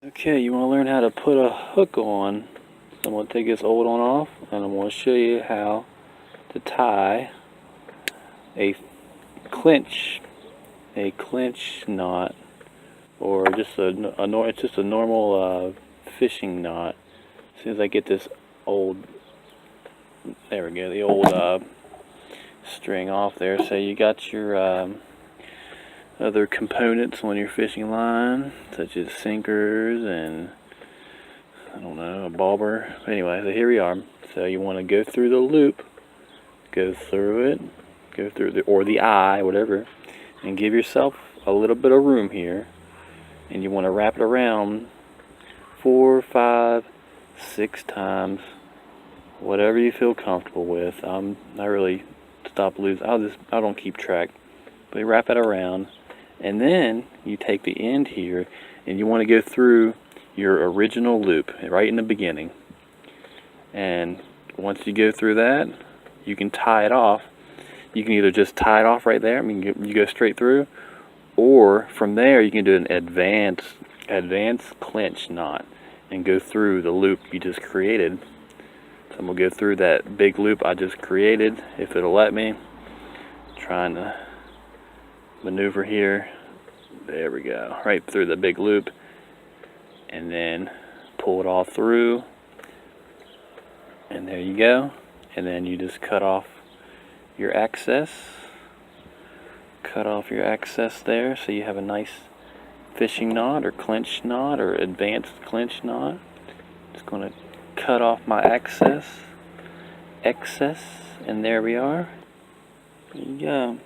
Okay, you want to learn how to put a hook on. So I'm going to take this old one off and I'm going to show you how to tie a clinch knot, or just it's just a normal fishing knot. As soon as I get this old, there we go, the old string off there, so you got your other components on your fishing line, such as sinkers and, I don't know, a bobber. Anyway, so here we are. So you want to go through the loop, go through it, go through the eye, whatever, and give yourself a little bit of room here. And you want to wrap it around 4, 5, 6 times, whatever you feel comfortable with. I really stop losing. I don't keep track. But you wrap it around, and then you take the end here, and you want to go through your original loop right in the beginning. And once you go through that, you can tie it off. You can either just tie it off right there, I mean you go straight through, or from there you can do an advanced clinch knot and go through the loop you just created. So I'm going to go through that big loop I just created, if it'll let me. Trying to maneuver here. There we go, right through the big loop, and then pull it all through, and there you go. And then you just cut off your excess, there, so you have a nice fishing knot or clinch knot or advanced clinch knot. Just going to cut off my excess, and there we are. There you go.